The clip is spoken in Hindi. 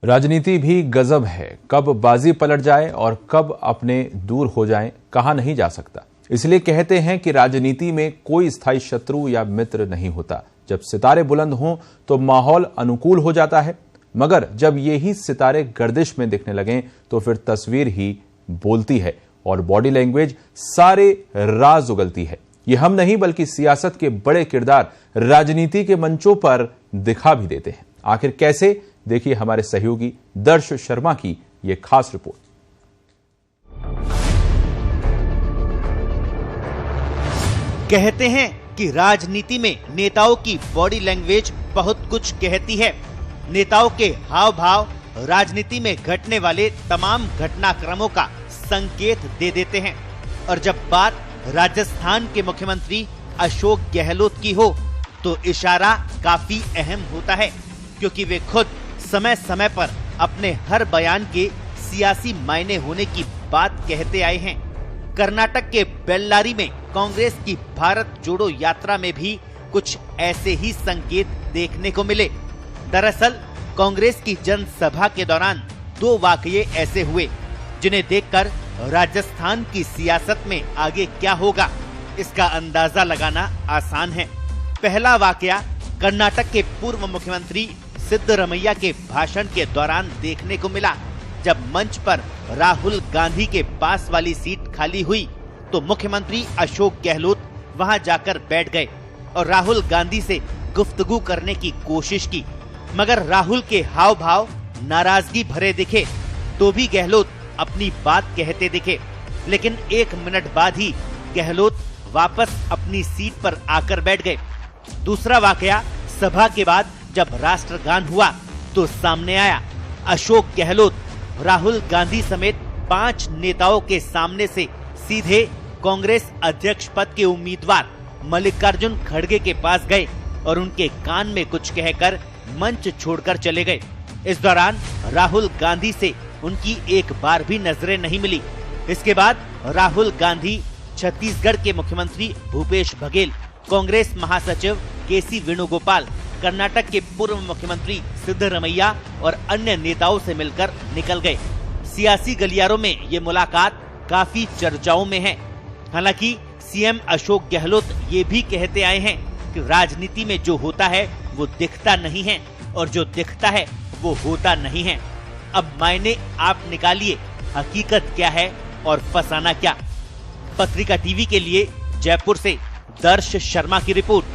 राजनीति भी गजब है, कब बाजी पलट जाए और कब अपने दूर हो जाए कहा नहीं जा सकता। इसलिए कहते हैं कि राजनीति में कोई स्थायी शत्रु या मित्र नहीं होता। जब सितारे बुलंद हों तो माहौल अनुकूल हो जाता है, मगर जब यही सितारे गर्दिश में दिखने लगें तो फिर तस्वीर ही बोलती है और बॉडी लैंग्वेज सारे राज उगलती है। ये हम नहीं बल्कि सियासत के बड़े किरदार राजनीति के मंचों पर दिखा भी देते हैं। आखिर कैसे, देखिए हमारे सहयोगी दर्श शर्मा की यह खास रिपोर्ट। कहते हैं कि राजनीति में नेताओं की बॉडी लैंग्वेज बहुत कुछ कहती है। नेताओं के हाव भाव राजनीति में घटने वाले तमाम घटनाक्रमों का संकेत दे देते हैं। और जब बात राजस्थान के मुख्यमंत्री अशोक गहलोत की हो तो इशारा काफी अहम होता है, क्योंकि वे खुद समय समय पर अपने हर बयान के सियासी मायने होने की बात कहते आए हैं। कर्नाटक के बेल्लारी में कांग्रेस की भारत जोड़ो यात्रा में भी कुछ ऐसे ही संकेत देखने को मिले। दरअसल कांग्रेस की जनसभा के दौरान दो वाकये ऐसे हुए जिन्हें देखकर राजस्थान की सियासत में आगे क्या होगा इसका अंदाजा लगाना आसान है। पहला वाकया कर्नाटक के पूर्व मुख्यमंत्री सिद्धरमैया के भाषण के दौरान देखने को मिला। जब मंच पर राहुल गांधी के पास वाली सीट खाली हुई तो मुख्यमंत्री अशोक गहलोत वहां जाकर बैठ गए और राहुल गांधी से गुफ्तगू करने की कोशिश की, मगर राहुल के हाव भाव नाराजगी भरे दिखे तो भी गहलोत अपनी बात कहते दिखे। लेकिन 1 मिनट बाद ही गहलोत वापस अपनी सीट पर आकर बैठ गए। दूसरा वाकया सभा के बाद जब राष्ट्रगान हुआ तो सामने आया। अशोक गहलोत राहुल गांधी समेत 5 नेताओं के सामने से सीधे कांग्रेस अध्यक्ष पद के उम्मीदवार मल्लिकार्जुन खड़गे के पास गए और उनके कान में कुछ कहकर मंच छोड़कर चले गए। इस दौरान राहुल गांधी से उनकी एक बार भी नजरें नहीं मिली। इसके बाद राहुल गांधी, छत्तीसगढ़ के मुख्यमंत्री भूपेश बघेल, कांग्रेस महासचिव केसी वेणुगोपाल, कर्नाटक के पूर्व मुख्यमंत्री सिद्धरमैया और अन्य नेताओं से मिलकर निकल गए। सियासी गलियारों में ये मुलाकात काफी चर्चाओं में है। हालांकि सीएम अशोक गहलोत ये भी कहते आए हैं कि राजनीति में जो होता है वो दिखता नहीं है और जो दिखता है वो होता नहीं है। अब मायने आप निकालिए, हकीकत क्या है और फसाना क्या। पत्रिका टीवी के लिए जयपुर से दर्श शर्मा की रिपोर्ट।